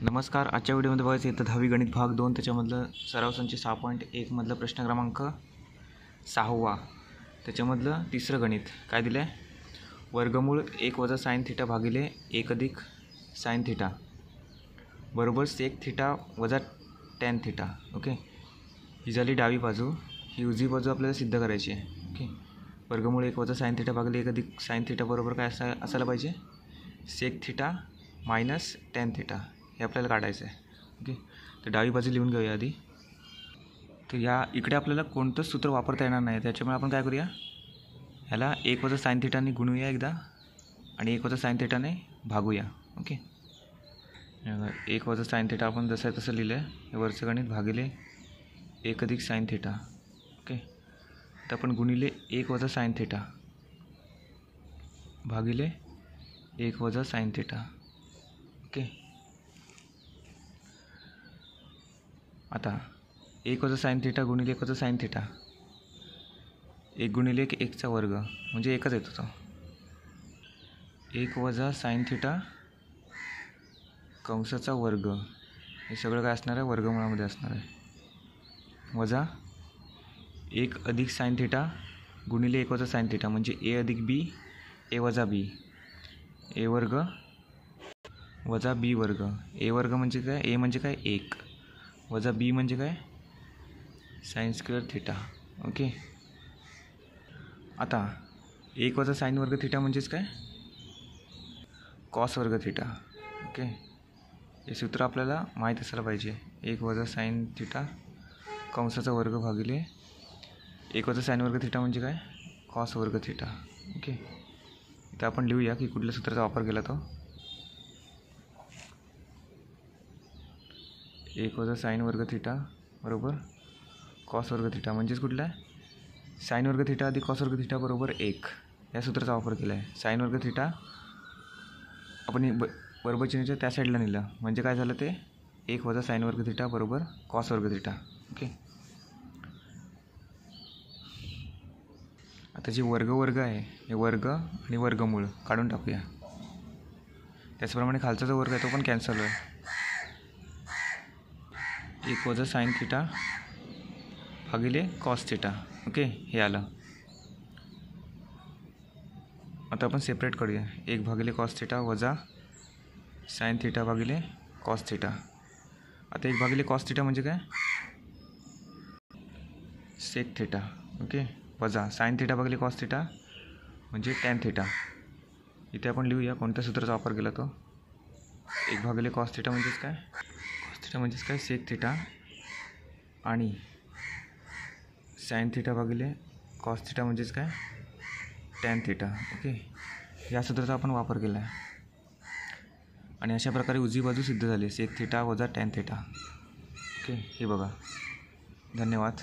नमस्कार. आजच्या व्हिडिओमध्ये बघायचं इथं 10वी गणित भाग 2 त्याच्यामधलं सराव संच 6.1 मधलं प्रश्न क्रमांक 6वा त्याच्यामधलं तिसरं गणित काय दिलं आहे. वर्गमूळ 1 वजा साइन थिटा भागिले 1 अधिक साइन थिटा बरोबर सेक थिटा वजा टॅन थिटा. ओके, ही झाली डावी बाजू. ही उजवी बाजू आपल्याला सिद्ध करायची आहे. ओके, वर्गमूळ 1 वजा साइन थिटा भागिले 1 अधिक साइन थिटा बरोबर काय असायला पाहिजे, sec theta minus tan theta. हे आपल्याला काढायचं आहे. ओके, तर डावी बाजू लिहून घेऊया आधी. तर या इकडे आपल्याला कोणतंच सूत्र वापरता येणार नाही, त्याच्यामुळे आपण काय करूया, ह्याला 1 वजा साइन थिटाने गुणूया एकदा आणि 1 वजा साइन थिटाने भागूया. ओके, 1 वजा साइन थिटा आपण जसं आहे तसं लिहिलं आहे. हे वरचं गणित भागिले 1 अधिक साइन थिटा. ओके, तर आपण गुणिले 1 वजा साइन थिटा भागिले 1 वजा साइन थिटा. ओके, आता 1 वजा साइन थिटा गुणिले 1 वजा साइन थिटा, 1 गुणिले 1 1चा वर्ग म्हणजे एकच येतो तो. 1 वजा साइन थिटा कंसाचा वर्ग, हे सगळं काय असणार आहे, वर्गमुळामध्ये असणार आहे. वजा 1 अधिक साइन थिटा गुणिले 1 वजा साइन थिटा म्हणजे ए अधिक बी, ए वजा बी, ए वर्ग वजा बी वर्ग. ए वर्ग म्हणजे काय, ए म्हणजे काय 1 वजा बी म्हणजे काय साइन स्क्वेअर थिटा. ओके, आता 1 वजा साइन वर्ग थिटा म्हणजेच काय, कॉस वर्ग थिटा. ओके, हे सूत्र आपल्याला माहीत असायला पाहिजे. 1 वजा साइन थिटा कंसाचा वर्ग भागिले 1 वजा साइन वर्ग थिटा म्हणजे काय, कॉस वर्ग थिटा. ओके, इथं आपण लिहूया की कुठल्या सूत्राचा वापर केला तो. 1 वजा साइन वर्ग थिटा बरोबर कॉस वर्ग थिटा म्हणजेच कुठला आहे, साइन वर्ग थिटा अधिक कॉस वर्ग थिटा बरोबर 1 या सूत्राचा वापर केला आहे. साइन वर्ग थिटा आपण बरोबर चिन्हाच्या त्या साईडला नेलं म्हणजे काय झालं, ते 1 वजा साइन वर्ग थिटा बरोबर कॉस वर्ग थिटा. ओके, आता जे वर्ग आहे हे वर्ग आणि वर्गमूळ काढून टाकूया. त्याचप्रमाणे खालचा जो वर्ग आहे तो पण कॅन्सल आहे. 1 वजा साइन थिटा भागिले कॉस थिटा. ओके, हे आलं. आता आपण सेपरेट करूया. 1 भागिले कॉस थिटा वजा साइन थिटा भागिले कॉस थिटा. आता 1 भागिले कॉस थिटा म्हणजे काय, सेक थिटा. ओके, वजा साइन थिटा भागिले कॉस थिटा म्हणजे टॅन थिटा. इथे आपण लिहूया कोणत्या सूत्राचा वापर केला तो. 1 भागिले कॉस थिटा म्हणजेच काय, कॉस थिटा म्हणजेच काय सेक थिटा आणि साइन थिटा भागिले कॉस थिटा म्हणजेच काय टॅन थिटा. ओके, या सूत्राचा आपण वापर केला आहे आणि अशा प्रकारे उजवी बाजू सिद्ध झाली, सेक थिटा वजा टॅन थिटा. ओके, हे बघा. धन्यवाद.